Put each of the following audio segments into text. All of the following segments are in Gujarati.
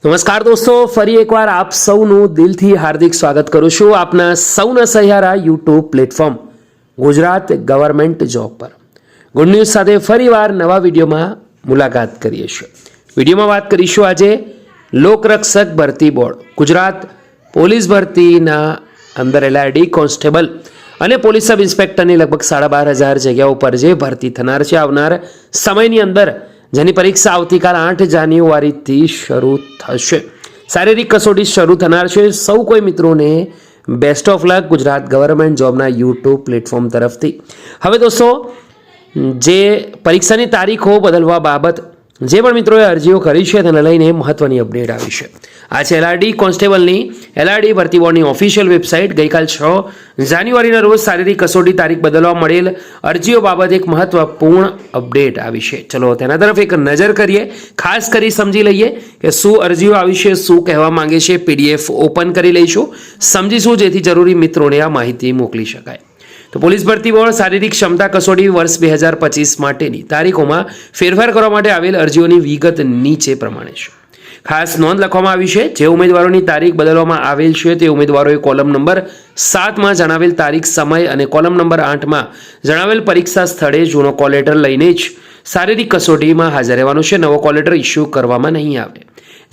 નમસ્કાર દોસ્તો, ફરી એકવાર આપ સૌનું દિલથી હાર્દિક સ્વાગત કરું છું આપના સૌના સહિયારા YouTube platform Gujarat government job પર ગુડ ન્યૂઝ સાથે ફરીવાર નવા વિડીયોમાં મુલાકાત કરીએ છીએ। વિડીયોમાં વાત કરીશું આજે લોકરક્ષક ભરતી બોર્ડ ગુજરાત પોલીસ ભરતીના અંદર LRD કોન્સ્ટેબલ અને પોલીસ સબ ઇન્સ્પેક્ટરની લગભગ 12,500 જગ્યાઓ પર જે ભરતી થનાર છે આવનાર સમયની અંદર, જેની પરીક્ષા આવતીકાલ 8 જાન્યુઆરીથી શરૂ થશે। શારીરિક કસોટી શરૂ થનાર છે। સૌ કોઈ મિત્રોને best of luck Gujarat government જોબના યુટ્યુબ પ્લેટફોર્મ તરફથી। હવે દોસ્તો, જે પરીક્ષાની તારીખો બદલવા બાબત જે પણ મિત્રોએ અરજીઓ કરી છે તેને લઈને મહત્વની અપડેટ આવી છે। આ છે LRD કોન્સ્ટેબલની LRD ભરતી બોર્ડની ઓફિશિયલ વેબસાઇટ। ગઈકાલ 6 જાન્યુઆરીના રોજ શારીરિક કસોટી તારીખ બદલવા મળેલ અરજીઓ બાબત એક મહત્વપૂર્ણ અપડેટ આવી છે। ચલો તેના તરફ એક નજર કરીએ, ખાસ કરી સમજી લઈએ કે શું અરજીઓ આવી છે, શું કહેવા માંગે છે। PDF ઓપન કરી લઈશું, સમજીશું જેથી જરૂરી મિત્રોને આ માહિતી મોકલી શકાય। તો પોલીસ ભરતી બોર્ડ શારીરિક ક્ષમતા કસોટી વર્ષ 2025 માટેની તારીખોમાં ફેરફાર કરવા માટે આવેલ અરજીઓની વિગત નીચે પ્રમાણે છે। ખાસ નોંધ લખવામાં આવી છે, જે ઉમેદવારોની તારીખ બદલવામાં આવેલ છે તે ઉમેદવારોએ કોલમ નંબર 7માં જણાવેલ તારીખ, સમય અને કોલમ નંબર 8માં જણાવેલ પરીક્ષા સ્થળે જૂનો કોલ લેટર લઈને જ શારીરિક કસોટીમાં હાજર રહેવાનું છે। નવો કોલ લેટર ઇસ્યુ કરવામાં નહીં આવે।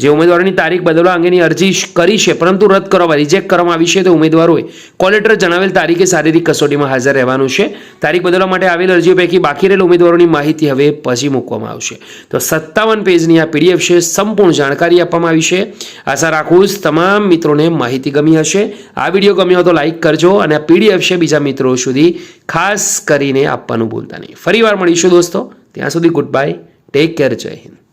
જે ઉમેદવારોની તારીખ બદલવા અંગેની અરજી કરી છે પરંતુ રદ કરવામાં રિજેક્ટ કરવામાં આવી છે તે ઉમેદવારોએ કોલ લેટર જણાવેલ તારીખે શારીરિક કસોટીમાં હાજર રહેવાનું છે। તારીખ બદલવા માટે આવેલ અરજીઓ પૈકી બાકી રહેલ ઉમેદવારોની માહિતી હવે પછી મૂકવામાં આવશે। તો 57 પેજની આ PDF છે, સંપૂર્ણ જાણકારી આપવામાં આવી છે। આશા રાખું છું તમામ મિત્રોને માહિતી ગમી હશે। આ વિડીયો ગમ્યો તો લાઈક કરજો અને આ PDF છે બીજા મિત્રો સુધી ખાસ કરીને આપવાનું ભૂલતા નહીં। ફરીવાર મળીશું દોસ્તો, ત્યાં સુધી ગુડ બાય, ટેક કેર, જય હિન્દ।